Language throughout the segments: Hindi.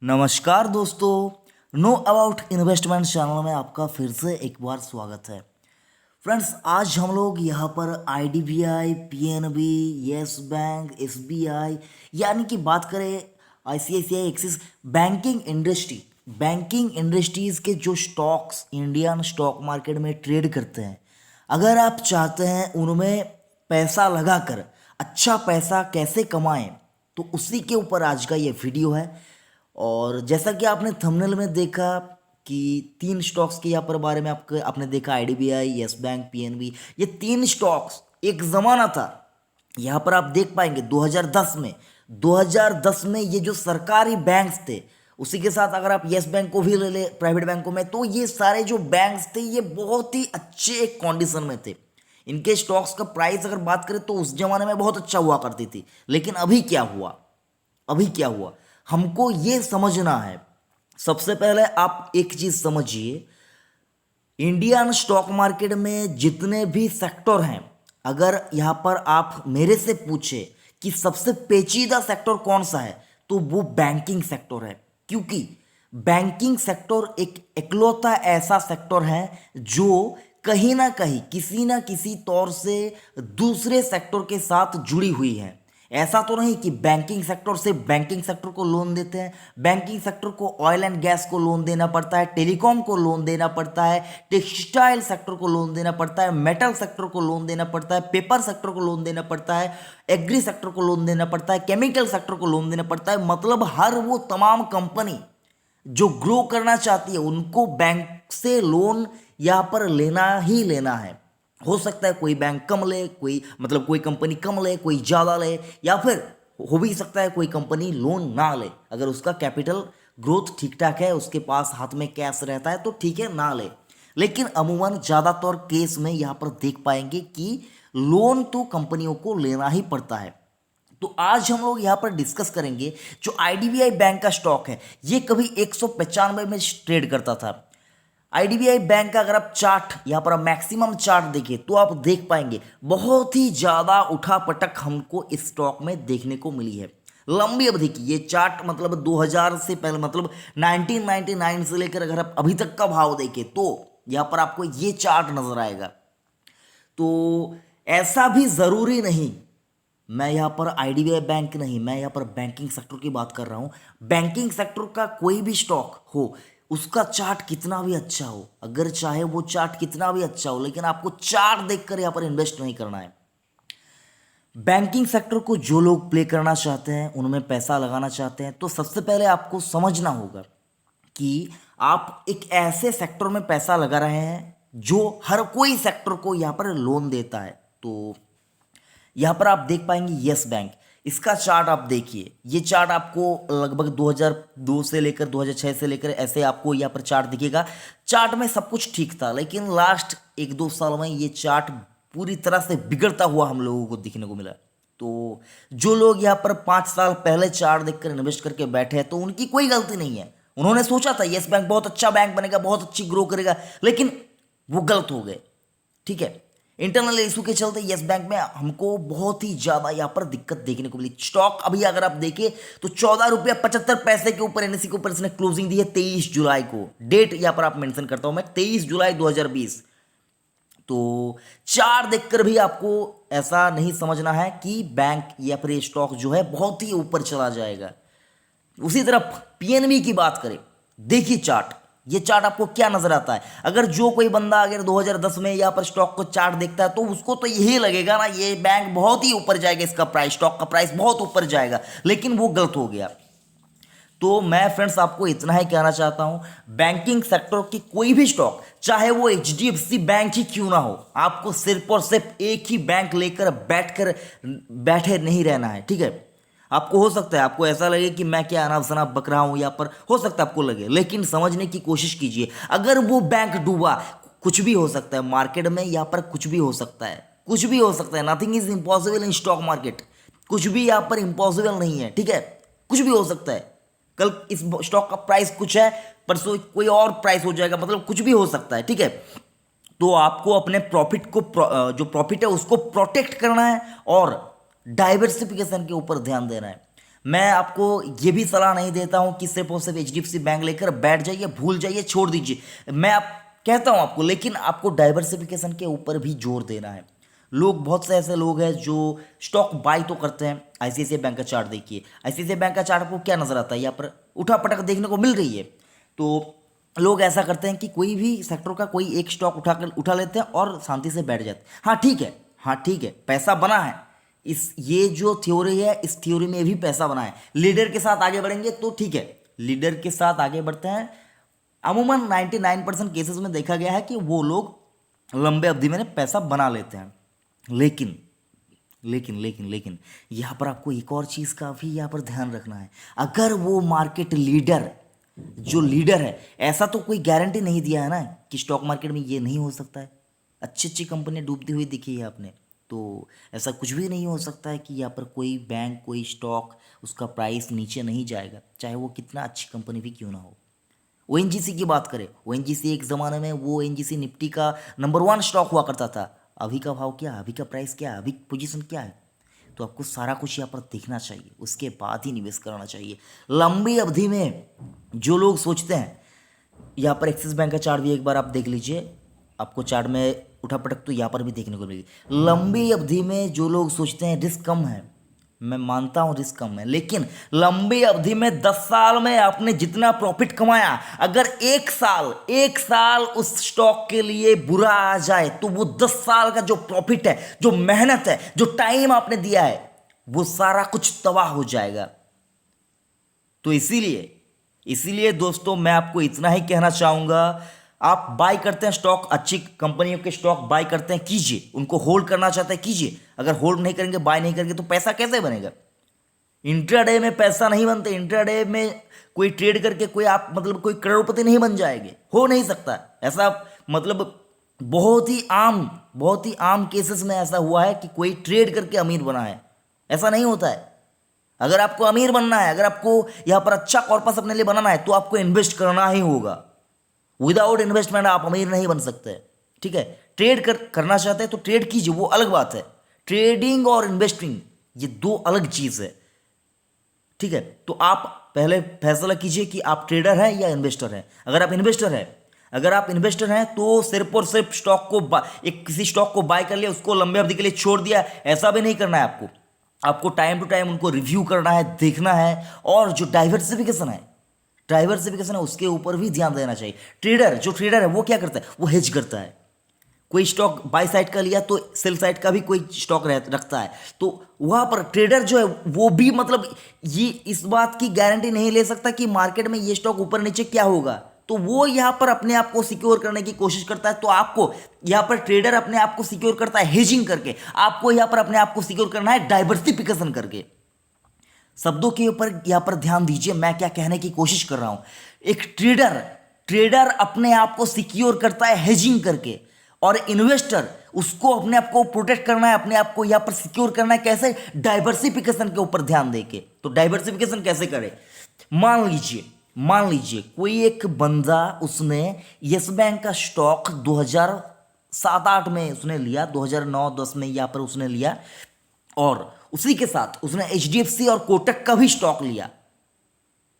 नमस्कार दोस्तों, नो अबाउट इन्वेस्टमेंट चैनल में आपका फिर से एक बार स्वागत है। फ्रेंड्स, आज हम लोग यहाँ पर IDBI, PNB, yes bank, SBI यानी कि बात करें आईसीआईसीआई एक्सिस बैंकिंग इंडस्ट्रीज के जो स्टॉक्स इंडियन स्टॉक मार्केट में ट्रेड करते हैं, अगर आप चाहते हैं उनमें पैसा लगाकर अच्छा पैसा कैसे कमाएं, तो उसी के ऊपर आज का ये वीडियो है। और जैसा कि आपने थंबनेल में देखा कि तीन स्टॉक्स के यहाँ पर बारे में आपने देखा, आईडीबीआई, यस बैंक, पीएनबी। ये तीन स्टॉक्स एक ज़माना था, यहाँ पर आप देख पाएंगे 2010 में ये जो सरकारी बैंक्स थे, उसी के साथ अगर आप यस बैंक को भी ले ले प्राइवेट बैंकों में, तो ये सारे जो बैंक्स थे ये बहुत ही अच्छे कंडीशन में थे। इनके स्टॉक्स का प्राइस अगर बात करें तो उस जमाने में बहुत अच्छा हुआ करती थी। लेकिन अभी क्या हुआ हमको ये समझना है। सबसे पहले आप एक चीज समझिए, इंडियन स्टॉक मार्केट में जितने भी सेक्टर हैं, अगर यहां पर आप मेरे से पूछे कि सबसे पेचीदा सेक्टर कौन सा है, तो वो बैंकिंग सेक्टर है। क्योंकि बैंकिंग सेक्टर एक इकलौता ऐसा सेक्टर है जो कहीं ना किसी तौर से दूसरे सेक्टर के साथ जुड़ी हुई है। ऐसा तो नहीं कि बैंकिंग सेक्टर से बैंकिंग सेक्टर को लोन देते हैं। बैंकिंग सेक्टर को ऑयल एंड गैस को लोन देना पड़ता है, टेलीकॉम को लोन देना पड़ता है, टेक्सटाइल सेक्टर को लोन देना पड़ता है, मेटल सेक्टर को लोन देना पड़ता है, पेपर सेक्टर को लोन देना पड़ता है, एग्री सेक्टर को लोन देना पड़ता है, केमिकल सेक्टर को लोन देना पड़ता है। मतलब हर वो तमाम कंपनी जो ग्रो करना चाहती है उनको बैंक से लोन यहाँ पर लेना ही लेना है। हो सकता है कोई बैंक कम ले, कोई कंपनी कम ले, कोई ज़्यादा ले, या फिर हो भी सकता है कोई कंपनी लोन ना ले। अगर उसका कैपिटल ग्रोथ ठीक ठाक है, उसके पास हाथ में कैश रहता है, तो ठीक है, ना ले। लेकिन अमूमन ज़्यादातर केस में यहाँ पर देख पाएंगे कि लोन तो कंपनियों को लेना ही पड़ता है। तो आज हम लोग यहाँ पर डिस्कस करेंगे जो आईडीबीआई बैंक का स्टॉक है, ये कभी 195 में ट्रेड करता था। आईडीबीआई बैंक का अगर आप चार्ट यहाँ पर मैक्सिमम चार्ट देखिए तो आप देख पाएंगे बहुत ही ज़्यादा उठापटक हमको इस स्टॉक में देखने को मिली है। लंबी अवधि की ये चार्ट, मतलब 2000 से पहले, मतलब 1999 से लेकर अगर आप अभी तक का भाव देखें तो यहाँ पर आपको ये चार्ट नजर आएगा। तो ऐसा भी ज़रूरी नहीं, मैं यहाँ पर आईडीबीआई बैंक नहीं, मैं यहाँ पर बैंकिंग सेक्टर की बात कर रहा हूँ। बैंकिंग सेक्टर का कोई भी स्टॉक हो, उसका चार्ट कितना भी अच्छा हो, अगर चाहे वो चार्ट कितना भी अच्छा हो, लेकिन आपको चार्ट देखकर यहाँ पर इन्वेस्ट नहीं करना है। बैंकिंग सेक्टर को जो लोग प्ले करना चाहते हैं, उनमें पैसा लगाना चाहते हैं, तो सबसे पहले आपको समझना होगा कि आप एक ऐसे सेक्टर में पैसा लगा रहे हैं जो हर कोई सेक्टर को यहाँ पर लोन देता है। तो यहाँ पर आप देख पाएंगे यस बैंक, इसका चार्ट आप देखिए। ये चार्ट आपको लगभग 2002 से लेकर 2006 से लेकर ऐसे आपको यहाँ पर चार्ट दिखेगा। चार्ट में सब कुछ ठीक था, लेकिन लास्ट 1-2 साल में ये चार्ट पूरी तरह से बिगड़ता हुआ हम लोगों को दिखने को मिला। तो जो लोग यहाँ पर 5 साल पहले चार्ट देखकर इन्वेस्ट करके बैठे हैं, तो उनकी कोई गलती नहीं है। उन्होंने सोचा था यस बैंक बहुत अच्छा बैंक बनेगा, बहुत अच्छी ग्रो करेगा, लेकिन वो गलत हो गए। ठीक है, इंटरनल इशू के चलते यस बैंक में हमको बहुत ही ज्यादा यहाँ पर दिक्कत देखने को मिली। स्टॉक अभी अगर आप देखें तो 14 रुपया 75 पैसे के ऊपर एनएससी के ऊपर इसने क्लोजिंग दी है 23 जुलाई को। डेट यहाँ पर आप मेंशन करता हूं मैं, 23 जुलाई 2020। तो चार देखकर भी आपको ऐसा नहीं समझना है कि बैंक या फिर स्टॉक जो है बहुत ही ऊपर चला जाएगा। उसी तरफ पीएनबी की बात करें, देखिए चार्ट, ये चार्ट आपको क्या नजर आता है? अगर जो कोई बंदा अगर 2010 में यहाँ पर स्टॉक को चार्ट देखता है तो उसको तो यही लगेगा ना, ये बैंक बहुत ही ऊपर जाएगा, इसका प्राइस, स्टॉक का प्राइस बहुत ऊपर जाएगा, लेकिन वो गलत हो गया। तो मैं फ्रेंड्स आपको इतना ही कहना चाहता हूं, बैंकिंग सेक्टर की कोई भी स्टॉक, चाहे वो एचडीएफसी बैंक ही क्यों ना हो, आपको सिर्फ और सिर्फ एक ही बैंक लेकर बैठे नहीं रहना है। ठीक है, आपको हो सकता है आपको ऐसा लगे कि मैं क्या अनाप शनाप बक रहा हूं, या पर हो सकता है आपको लगे, लेकिन समझने की कोशिश कीजिए। अगर वो बैंक डूबा, कुछ भी हो सकता है मार्केट में, यहाँ पर कुछ भी हो सकता है, कुछ भी हो सकता है। Nothing is impossible in stock market, कुछ भी यहाँ पर इम्पॉसिबल नहीं है। ठीक है, कुछ भी हो सकता है। कल इस स्टॉक का प्राइस कुछ है, परसों कोई और प्राइस हो जाएगा, मतलब कुछ भी हो सकता है। ठीक है, तो आपको अपने प्रॉफिट को जो प्रॉफिट है उसको प्रोटेक्ट करना है और डाइवर्सिफिकेशन के ऊपर ध्यान देना है। मैं आपको ये भी सलाह नहीं देता हूँ कि सिर्फ और सिर्फ एचडीएफसी बैंक लेकर बैठ जाइए, भूल जाइए, छोड़ दीजिए। मैं आप कहता हूँ आपको, लेकिन आपको डाइवर्सिफिकेशन के ऊपर भी जोर देना है। लोग, बहुत से ऐसे लोग हैं जो स्टॉक बाई तो करते हैं। आईसीआईसीआई बैंक का चार्ट देखिए, आईसीआईसीआई बैंक का चार्ट आपको क्या नजर आता है, यहाँ पर उठा पटक देखने को मिल रही है। तो लोग ऐसा करते हैं कि कोई भी सेक्टर का कोई एक स्टॉक उठा लेते हैं और शांति से बैठ जाते हैं। हाँ ठीक है, हाँ ठीक है, पैसा बना है। इस ये जो थ्योरी है, इस थ्योरी में भी पैसा बना है। लीडर के साथ आगे बढ़ेंगे तो ठीक है, लीडर के साथ आगे बढ़ते हैं। अमूमन 99% केसेस में देखा गया है कि वो लोग लंबे अवधि में पैसा बना लेते हैं। लेकिन लेकिन लेकिन लेकिन यहाँ पर आपको एक और चीज़ का भी यहाँ पर ध्यान रखना है। अगर वो मार्केट लीडर, जो लीडर है, ऐसा तो कोई गारंटी नहीं दिया है ना कि स्टॉक मार्केट में ये नहीं हो सकता है। अच्छी अच्छी कंपनियां डूबती हुई दिखी है आपने, तो ऐसा कुछ भी नहीं हो सकता है कि यहाँ पर कोई बैंक, कोई स्टॉक, उसका प्राइस नीचे नहीं जाएगा, चाहे वो कितना अच्छी कंपनी भी क्यों ना हो। ओएनजीसी की बात करें, ओएनजीसी एक ज़माने में वो ओएनजीसी निफ्टी का नंबर 1 स्टॉक हुआ करता था। अभी का भाव क्या है, अभी का प्राइस क्या है, अभी पोजीशन क्या है? तो आपको सारा कुछ यहाँ पर देखना चाहिए, उसके बाद ही निवेश करना चाहिए। लंबी अवधि में जो लोग सोचते हैं, यहाँ पर एक्सिस बैंक का चार्ट भी एक बार आप देख लीजिए, आपको चार्ट में उठापटक तो यहाँ पर भी देखने को मिलेगी। लंबी अवधि में जो लोग सोचते हैं रिस्क कम है, मैं मानता हूं रिस्क कम है, लेकिन लंबी अवधि में 10 साल में आपने जितना प्रॉफिट कमाया, अगर एक साल उस स्टॉक के लिए बुरा आ जाए तो वो 10 साल का जो प्रॉफिट है, जो मेहनत है, जो टाइम आपने दिया है, वो सारा कुछ तबाह हो जाएगा। तो इसीलिए दोस्तों मैं आपको इतना ही कहना चाहूंगा, आप बाय करते हैं स्टॉक, अच्छी कंपनियों के स्टॉक बाय करते हैं, कीजिए। उनको होल्ड करना चाहते हैं, कीजिए। अगर होल्ड नहीं करेंगे, बाय नहीं करेंगे, तो पैसा कैसे बनेगा? इंट्राडे में पैसा नहीं बनते। इंट्राडे में कोई ट्रेड करके कोई आप मतलब कोई करोड़पति नहीं बन जाएंगे, हो नहीं सकता ऐसा। मतलब बहुत ही आम केसेस में ऐसा हुआ है कि कोई ट्रेड करके अमीर बना है, ऐसा नहीं होता है। अगर आपको अमीर बनना है, अगर आपको यहां पर अच्छा कॉर्पस अपने लिए बनाना है, तो आपको इन्वेस्ट करना ही होगा। विदाउट इन्वेस्टमेंट आप अमीर नहीं बन सकते, ठीक है। करना चाहते हैं तो ट्रेड कीजिए, वो अलग बात है। ट्रेडिंग और इन्वेस्टिंग ये दो अलग चीज है, ठीक है। तो आप पहले फैसला कीजिए कि आप ट्रेडर हैं या इन्वेस्टर हैं। अगर आप इन्वेस्टर हैं तो सिर्फ और सिर्फ किसी स्टॉक को बाय कर लिया, उसको लंबे अवधि के लिए छोड़ दिया, ऐसा भी नहीं करना है। आपको टाइम टू टाइम उनको रिव्यू करना है, देखना है। और जो डाइवर्सिफिकेशन है उसके ऊपर भी ध्यान देना चाहिए। जो ट्रेडर है वो क्या करता है, वो हेज करता है। कोई स्टॉक बाय साइड का लिया तो सेल साइड का भी कोई स्टॉक रखता है। तो वहां पर ट्रेडर जो है वो भी मतलब ये इस बात की गारंटी नहीं ले सकता कि मार्केट में ये स्टॉक ऊपर नीचे क्या होगा, तो वो यहां पर अपने आप को सिक्योर करने की कोशिश करता है। तो आपको यहां पर ट्रेडर अपने आप को सिक्योर करता है हेजिंग करके, आपको यहां पर अपने आप को सिक्योर करना है डाइवर्सिफिकेशन करके। शब्दों के ऊपर यहां पर ध्यान दीजिए, मैं क्या कहने की कोशिश कर रहा हूं। एक ट्रेडर अपने आप को सिक्योर करता है हेजिंग करके, और इन्वेस्टर उसको अपने आप को प्रोटेक्ट करना है, अपने आप को यहां पर सिक्योर करना है। कैसे? डाइवर्सिफिकेशन के ऊपर ध्यान देके। तो डाइवर्सिफिकेशन कैसे करें? मान लीजिए कोई एक बंदा, उसने यस बैंक का स्टॉक 2007-8 में उसने लिया, 2009-10 में यहां पर उसने लिया, और उसी के साथ उसने एचडीएफसी और कोटक का भी स्टॉक लिया।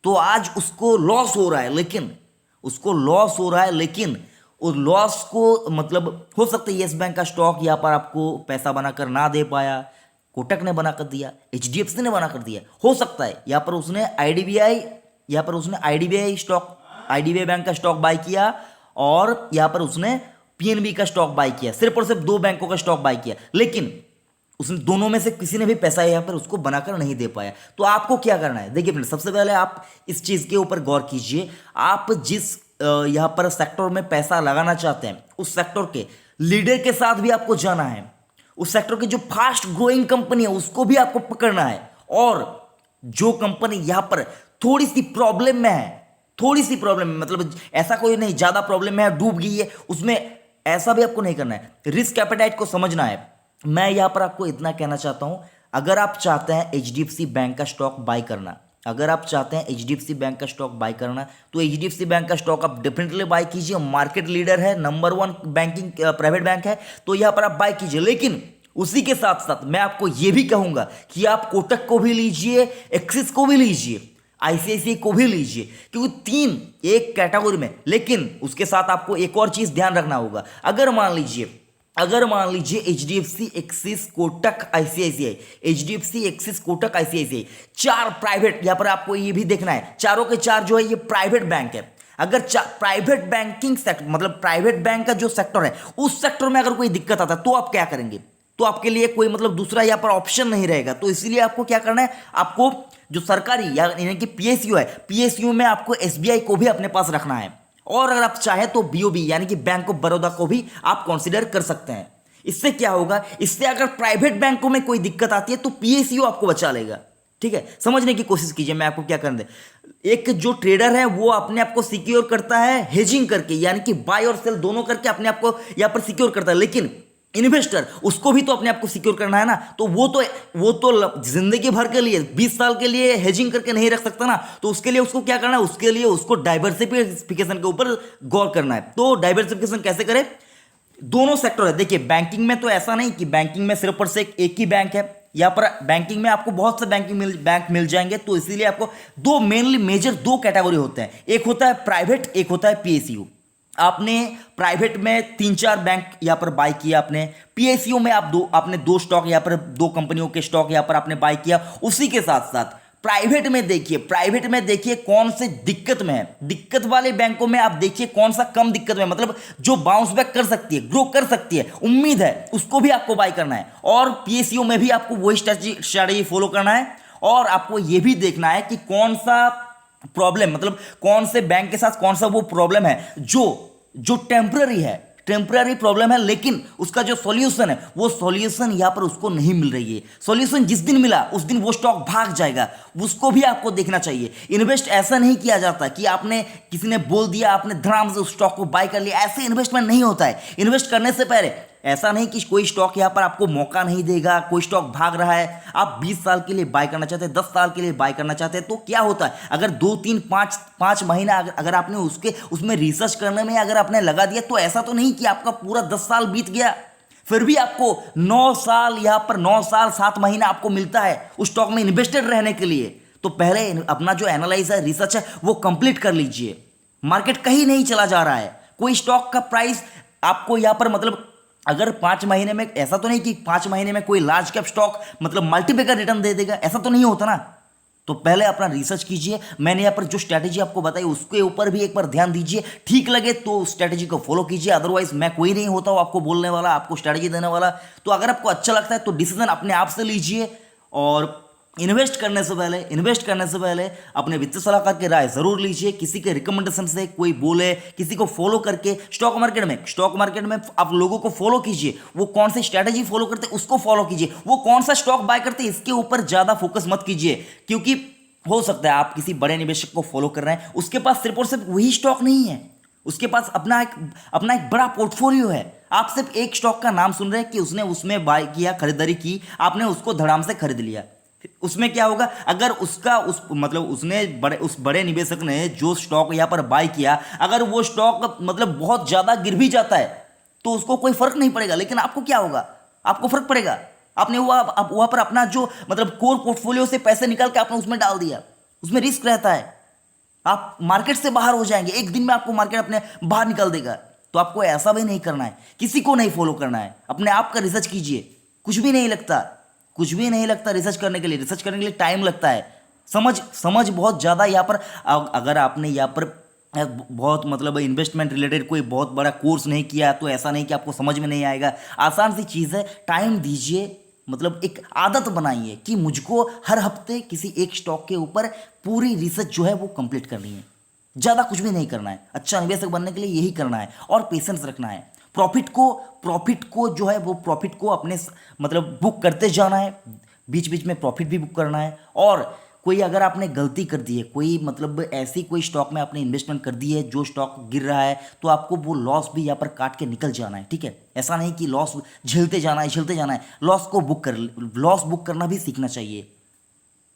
तो आज उसको लॉस हो रहा है, लेकिन उस लॉस को मतलब हो सकता है यस बैंक का स्टॉक यहाँ पर आपको पैसा बनाकर ना दे पाया, कोटक ने बनाकर दिया, एचडीएफसी ने बनाकर दिया। हो सकता है यहाँ पर उसने आईडीबीआई बैंक का स्टॉक बाय किया, और यहाँ पर उसने पीएनबी का स्टॉक बाय किया, सिर्फ और सिर्फ 2 बैंकों का स्टॉक बाय किया, लेकिन उसने दोनों में से किसी ने भी पैसा यहाँ पर उसको बनाकर नहीं दे पाया। तो आपको क्या करना है? देखिए फ्रेंड, सबसे पहले आप इस चीज के ऊपर गौर कीजिए। आप जिस यहाँ पर सेक्टर में पैसा लगाना चाहते हैं, उस सेक्टर के लीडर के साथ भी आपको जाना है। उस सेक्टर की जो फास्ट ग्रोइंग कंपनी है उसको भी आपको पकड़ना है, और जो कंपनी यहाँ पर थोड़ी सी प्रॉब्लम में है, मतलब ऐसा कोई नहीं ज्यादा प्रॉब्लम में है, डूब गई है, उसमें ऐसा भी आपको नहीं करना है। रिस्क एपेटाइट को समझना है। मैं यहां पर आपको इतना कहना चाहता हूं, अगर आप चाहते हैं एचडीएफसी बैंक का स्टॉक बाय करना, तो एचडीएफसी बैंक का स्टॉक आप डेफिनेटली बाय कीजिए। मार्केट लीडर है, नंबर 1 बैंकिंग प्राइवेट बैंक है, तो यहां पर आप बाय कीजिए। लेकिन उसी के साथ साथ मैं आपको यह भी कहूंगा कि आप कोटक को भी लीजिए, एक्सिस को भी लीजिए, आईसीआईसीआई को भी लीजिए, क्योंकि तीन एक कैटेगरी में। लेकिन उसके साथ आपको एक और चीज ध्यान रखना होगा। अगर मान लीजिए HDFC, axis, Kotak, ICICI, HDFC, axis, Kotak, ICICI, चार प्राइवेट, यहां पर आपको ये भी देखना है, चारों के चार जो है ये प्राइवेट बैंक है। अगर प्राइवेट बैंकिंग सेक्टर मतलब प्राइवेट बैंक का जो सेक्टर है, उस सेक्टर में अगर कोई दिक्कत आता है तो आप क्या करेंगे? तो आपके लिए कोई मतलब दूसरा यहाँ पर ऑप्शन नहीं रहेगा। तो इसीलिए आपको क्या करना है, आपको जो सरकारी यानी कि पीएसयू है, पीएसयू में आपको एसबीआई को भी अपने पास रखना है, और अगर आप चाहें तो बीओबी यानी कि बैंक ऑफ बड़ौदा को भी आप कंसीडर कर सकते हैं। इससे क्या होगा, इससे अगर प्राइवेट बैंकों में कोई दिक्कत आती है तो पीएसयू आपको बचा लेगा। ठीक है, समझने की कोशिश कीजिए, मैं आपको क्या करने दे। एक जो ट्रेडर है वो अपने आप को सिक्योर करता है हेजिंग करके, यानी कि बाय और सेल दोनों करके अपने आप को यहां पर सिक्योर करता है। लेकिन इन्वेस्टर, उसको भी तो अपने आप को सिक्योर करना है ना, तो वो तो जिंदगी भर के लिए 20 साल के लिए हेजिंग करके नहीं रख सकता ना। तो उसके लिए उसको क्या करना है, उसके लिए उसको डाइवर्सिफिकेशन के ऊपर गौर करना है। तो डाइवर्सिफिकेशन कैसे करें? दोनों सेक्टर है। देखिए बैंकिंग में तो ऐसा नहीं कि बैंकिंग में सिर्फ और सिर्फ एक ही बैंक है। यहाँ पर बैंकिंग में आपको बहुत से बैंक मिल जाएंगे। तो इसीलिए आपको दो मेनली मेजर दो कैटेगरी होते हैं, एक होता है प्राइवेट, एक होता है पीएसयू। आपने प्राइवेट में 3-4 बैंक यहाँ पर बाय किया, आपने पीएसयू में आपने दो स्टॉक यहाँ पर, दो कंपनियों के स्टॉक यहाँ पर आपने बाय किया। उसी के साथ साथ प्राइवेट में देखिए कौन से दिक्कत में है। दिक्कत वाले बैंकों में आप देखिए कौन सा कम दिक्कत में, मतलब जो बाउंस बैक कर सकती है, ग्रो कर सकती है, उम्मीद है, उसको भी आपको बाय करना है। और पीएसयू में भी आपको वही स्ट्रैटेजी फॉलो करना है। और आपको यह भी देखना है कि कौन सा प्रॉब्लम, मतलब कौन से बैंक के साथ कौन सा वो प्रॉब्लम है जो टेम्पररी है, टेम्पररी प्रॉब्लम है, लेकिन उसका जो सॉल्यूशन है वो सॉल्यूशन यहां पर उसको नहीं मिल रही है। सॉल्यूशन जिस दिन मिला उस दिन वो स्टॉक भाग जाएगा, उसको भी आपको देखना चाहिए। इन्वेस्ट ऐसा नहीं किया जाता कि आपने किसी ने बोल दिया, आपने धड़ाम से उस स्टॉक को बाय कर लिया, ऐसे इन्वेस्टमेंट नहीं होता है। इन्वेस्ट करने से पहले ऐसा नहीं कि कोई स्टॉक यहां पर आपको मौका नहीं देगा, कोई स्टॉक भाग रहा है, आप 20 साल के लिए बाय करना चाहते हैं, 10 साल के लिए बाय करना चाहते हैं, तो क्या होता है, अगर 2-3-5 महीना अगर आपने उसमें रिसर्च करने में अगर आपने लगा दिया, तो ऐसा तो नहीं कि आपका पूरा 10 साल बीत गया, फिर भी आपको 9 साल यहां पर 9 साल 7 महीना आपको मिलता है उस स्टॉक में इन्वेस्टेड रहने के लिए। तो पहले अपना जो एनालाइज है, रिसर्च है, वो कंप्लीट कर लीजिए। मार्केट कहीं नहीं चला जा रहा है, कोई स्टॉक का प्राइस आपको यहां पर मतलब अगर 5 महीने में, ऐसा तो नहीं कि 5 महीने में कोई लार्ज कैप स्टॉक मतलब मल्टीपल का रिटर्न दे देगा, ऐसा तो नहीं होता ना। तो पहले अपना रिसर्च कीजिए। मैंने यहाँ पर जो स्ट्रैटेजी आपको बताई उसके ऊपर भी एक बार ध्यान दीजिए, ठीक लगे तो स्ट्रैटेजी को फॉलो कीजिए, अदरवाइज मैं कोई नहीं होता हूँ आपको बोलने वाला, आपको स्ट्रैटेजी देने वाला। तो अगर आपको अच्छा लगता है तो डिसीजन अपने आप से लीजिए। और इन्वेस्ट करने से पहले अपने वित्तीय सलाहकार की राय जरूर लीजिए। किसी के रिकमेंडेशन से, कोई बोले, किसी को फॉलो करके स्टॉक मार्केट में आप लोगों को फॉलो कीजिए। वो कौन सी स्ट्रैटेजी फॉलो करते उसको फॉलो कीजिए, वो कौन सा स्टॉक बाय करते इसके ऊपर ज्यादा फोकस मत कीजिए। क्योंकि हो सकता है आप किसी बड़े निवेशक को फॉलो कर रहे हैं, उसके पास सिर्फ और सिर्फ वही स्टॉक नहीं है, उसके पास अपना एक बड़ा पोर्टफोलियो है। आप सिर्फ एक स्टॉक का नाम सुन रहे हैं कि उसने उसमें बाय किया, खरीदारी की, आपने उसको धड़ाम से खरीद लिया। उसमें क्या होगा, अगर उस बड़े निवेशक ने जो स्टॉक यहां पर बाय किया, अगर वो स्टॉक मतलब बहुत ज्यादा गिर भी जाता है तो उसको कोई फर्क नहीं पड़ेगा। लेकिन आपको क्या होगा, आपको फर्क पड़ेगा। आपने वहां पर अपना जो मतलब कोर पोर्टफोलियो से पैसे निकाल के आपने उसमें डाल दिया, उसमें रिस्क रहता है, आप मार्केट से बाहर हो जाएंगे, एक दिन में आपको मार्केट अपने बाहर निकाल देगा। तो आपको ऐसा भी नहीं करना है, किसी को नहीं फॉलो करना है, अपने आप का रिसर्च कीजिए। कुछ भी नहीं लगता रिसर्च करने के लिए टाइम लगता है। समझ बहुत ज़्यादा यहाँ पर, अगर आपने यहाँ पर बहुत मतलब इन्वेस्टमेंट रिलेटेड कोई बहुत बड़ा कोर्स नहीं किया तो ऐसा नहीं कि आपको समझ में नहीं आएगा। आसान सी चीज़ है, टाइम दीजिए, मतलब एक आदत बनाइए कि मुझको हर हफ्ते किसी एक स्टॉक के ऊपर पूरी रिसर्च जो है वो कंप्लीट करनी है। ज़्यादा कुछ भी नहीं करना है, अच्छा निवेशक बनने के लिए यही करना है और पेशेंस रखना है। प्रॉफिट को जो है वो प्रॉफिट को अपने मतलब बुक करते जाना है, बीच बीच में प्रॉफिट भी बुक करना है। और कोई अगर आपने गलती कर दी है, कोई मतलब ऐसी कोई स्टॉक में आपने इन्वेस्टमेंट कर दी है जो स्टॉक गिर रहा है, तो आपको वो लॉस भी यहाँ पर काट के निकल जाना है। ठीक है, ऐसा नहीं कि लॉस झेलते जाना है, लॉस बुक करना भी सीखना चाहिए।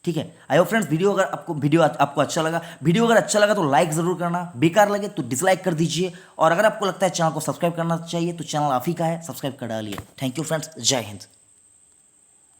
ठीक है, आई होप फ्रेंड्स वीडियो आपको अच्छा लगा तो लाइक जरूर करना, बेकार लगे तो डिसलाइक कर दीजिए। और अगर आपको लगता है चैनल को सब्सक्राइब करना चाहिए तो चैनल आप ही का है, सब्सक्राइब कर डालिए। थैंक यू फ्रेंड्स, जय हिंद।